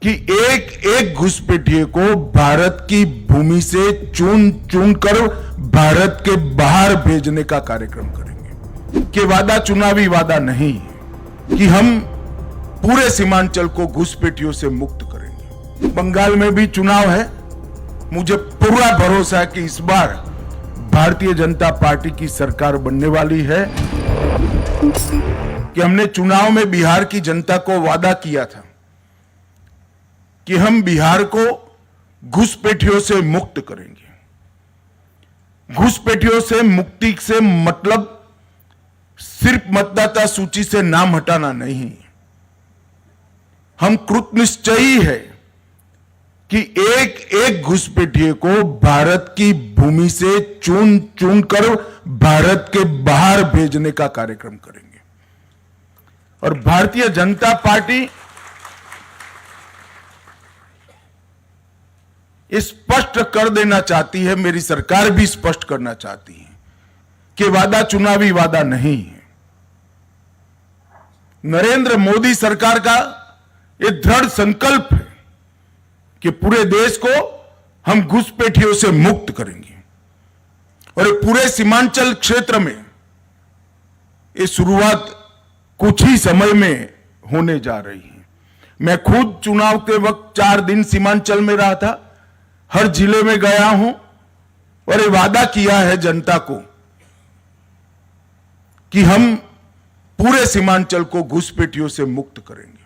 कि एक एक घुसपैठिए को भारत की भूमि से चुन चुन कर भारत के बाहर भेजने का कार्यक्रम करेंगे। कि वादा चुनावी वादा नहीं है कि हम पूरे सीमांचल को घुसपैठियों से मुक्त करेंगे। बंगाल में भी चुनाव है। मुझे पूरा भरोसा है कि इस बार भारतीय जनता पार्टी की सरकार बनने वाली है। कि हमने चुनाव में बिहार की जनता को वादा किया था कि हम बिहार को घुसपैठियों से मुक्त करेंगे। घुसपैठियों से मुक्ति से मतलब सिर्फ मतदाता सूची से नाम हटाना नहीं, हम कृतनिश्चयी है कि एक एक घुसपैठिए को भारत की भूमि से चुन चुन कर भारत के बाहर भेजने का कार्यक्रम करेंगे। और भारतीय जनता पार्टी स्पष्ट कर देना चाहती है, मेरी सरकार भी स्पष्ट करना चाहती है कि वादा चुनावी वादा नहीं है। नरेंद्र मोदी सरकार का यह दृढ़ संकल्प है कि पूरे देश को हम घुसपैठियों से मुक्त करेंगे। और पूरे सीमांचल क्षेत्र में ये शुरुआत कुछ ही समय में होने जा रही है। मैं खुद चुनाव के वक्त 4 दिन सीमांचल में रहा था, हर जिले में गया हूं और ये वादा किया है जनता को कि हम पूरे सीमांचल को घुसपैठियों से मुक्त करेंगे।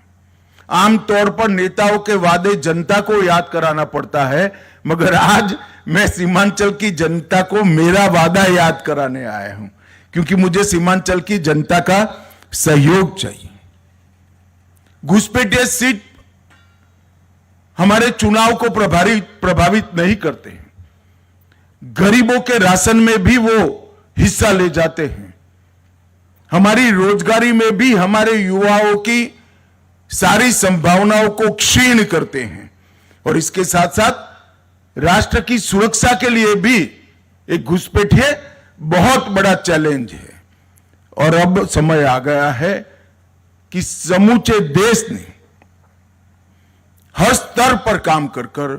आमतौर पर नेताओं के वादे जनता को याद कराना पड़ता है, मगर आज मैं सीमांचल की जनता को मेरा वादा याद कराने आया हूं, क्योंकि मुझे सीमांचल की जनता का सहयोग चाहिए। घुसपैठिए सीट हमारे चुनाव को प्रभावित नहीं करते हैं। गरीबों के राशन में भी वो हिस्सा ले जाते हैं। हमारी रोजगारी में भी हमारे युवाओं की सारी संभावनाओं को क्षीण करते हैं। और इसके साथ साथ राष्ट्र की सुरक्षा के लिए भी एक घुसपैठिए बहुत बड़ा चैलेंज है। और अब समय आ गया है कि समूचे देश ने हर स्तर पर काम कर कर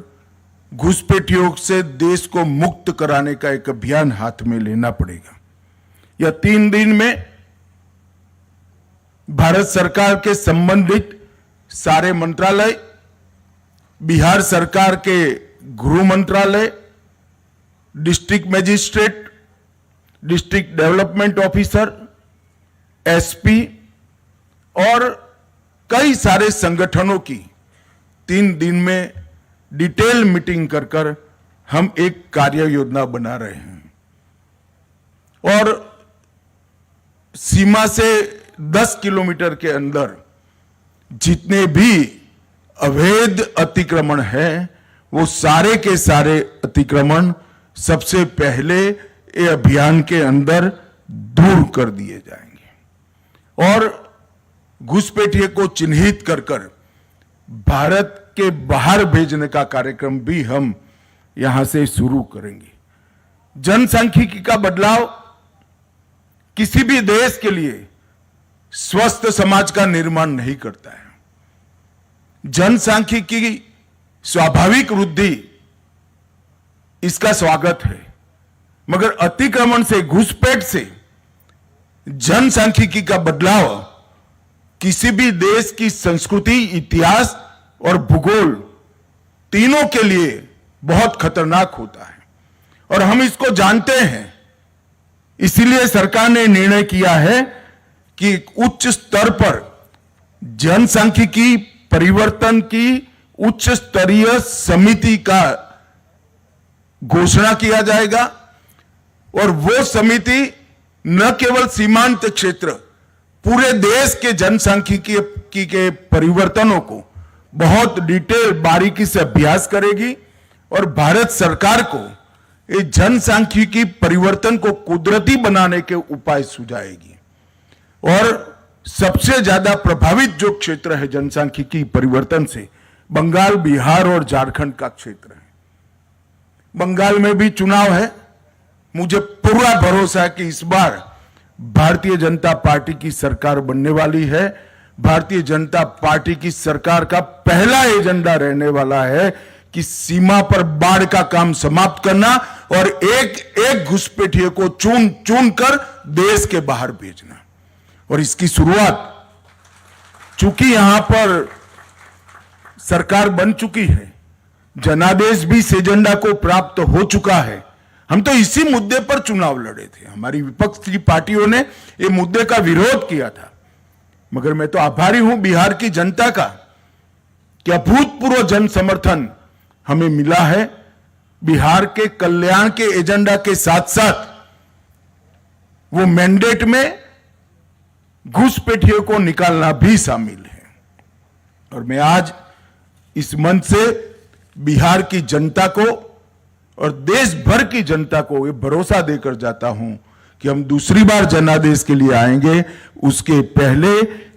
घुसपैठियों से देश को मुक्त कराने का एक अभियान हाथ में लेना पड़ेगा। यह 3 दिन में भारत सरकार के संबंधित सारे मंत्रालय, बिहार सरकार के गृह मंत्रालय, district magistrate, district development officer, SP और कई सारे संगठनों की 3 दिन में डिटेल मीटिंग कर कर हम एक कार्य योजना बना रहे हैं। और सीमा से 10 किलोमीटर के अंदर जितने भी अवैध अतिक्रमण हैं, वो सारे के सारे अतिक्रमण सबसे पहले ये अभियान के अंदर दूर कर दिए जाएंगे। और घुसपैठिए को चिन्हित कर कर भारत के बाहर भेजने का कार्यक्रम भी हम यहां से शुरू करेंगे। जनसांख्यिकी का बदलाव किसी भी देश के लिए स्वस्थ समाज का निर्माण नहीं करता है। जनसांख्यिकी की स्वाभाविक वृद्धि इसका स्वागत है, मगर अतिक्रमण से, घुसपैठ से जनसांख्यिकी का बदलाव किसी भी देश की संस्कृति, इतिहास और भूगोल तीनों के लिए बहुत खतरनाक होता है। और हम इसको जानते हैं। इसीलिए सरकार ने निर्णय किया है कि उच्च स्तर पर जनसांख्यिकी परिवर्तन की उच्च स्तरीय समिति का घोषणा किया जाएगा। और वो समिति न केवल सीमांत क्षेत्र, पूरे देश के जनसांख्यिकी के परिवर्तनों को बहुत डिटेल बारीकी से अभ्यास करेगी और भारत सरकार को इस जनसांख्यिकी परिवर्तन को कुदरती बनाने के उपाय सुझाएगी। और सबसे ज्यादा प्रभावित जो क्षेत्र है जनसांख्यिकी परिवर्तन से, बंगाल, बिहार और झारखंड का क्षेत्र है। बंगाल में भी चुनाव है। मुझे पूरा भरोसा है कि इस बार भारतीय जनता पार्टी की सरकार बनने वाली है। भारतीय जनता पार्टी की सरकार का पहला एजेंडा रहने वाला है कि सीमा पर बाढ़ का काम समाप्त करना और एक एक घुसपैठिए को चुन चुन कर देश के बाहर भेजना। और इसकी शुरुआत, चूंकि यहां पर सरकार बन चुकी है, जनादेश भी इस एजेंडा को प्राप्त हो चुका है। हम तो इसी मुद्दे पर चुनाव लड़े थे, हमारी विपक्ष की पार्टियों ने ये मुद्दे का विरोध किया था, मगर मैं तो आभारी हूं बिहार की जनता का कि अभूतपूर्व जन समर्थन हमें मिला है। बिहार के कल्याण के एजेंडा के साथ साथ वो मैंडेट में घुसपैठियों को निकालना भी शामिल है। और मैं आज इस मंच से बिहार की जनता को और देश भर की जनता को ये भरोसा देकर जाता हूं कि हम दूसरी बार जनादेश के लिए आएंगे, उसके पहले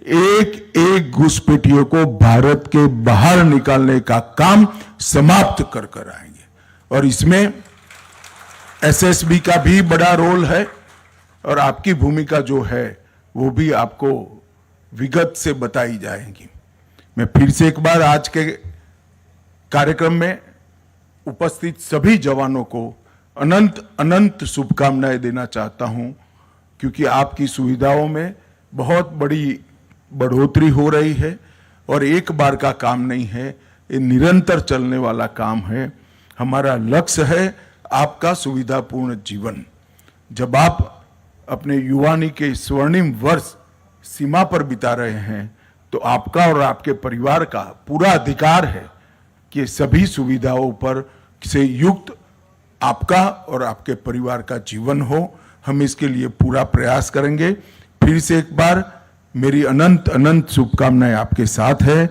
एक एक घुसपैठियों को भारत के बाहर निकालने का काम समाप्त कर कर आएंगे। और इसमें एसएसबी का भी बड़ा रोल है और आपकी भूमिका जो है वो भी आपको विगत से बताई जाएगी। मैं फिर से एक बार आज के कार्यक्रम में उपस्थित सभी जवानों को अनंत अनंत शुभकामनाएं देना चाहता हूं, क्योंकि आपकी सुविधाओं में बहुत बड़ी बढ़ोतरी हो रही है और एक बार का काम नहीं है, ये निरंतर चलने वाला काम है। हमारा लक्ष्य है आपका सुविधापूर्ण जीवन। जब आप अपने युवानी के स्वर्णिम वर्ष सीमा पर बिता रहे हैं तो आपका और आपके परिवार का पूरा अधिकार है कि सभी सुविधाओं पर से युक्त आपका और आपके परिवार का जीवन हो। हम इसके लिए पूरा प्रयास करेंगे। फिर से एक बार मेरी अनंत अनंत शुभकामनाएं आपके साथ है।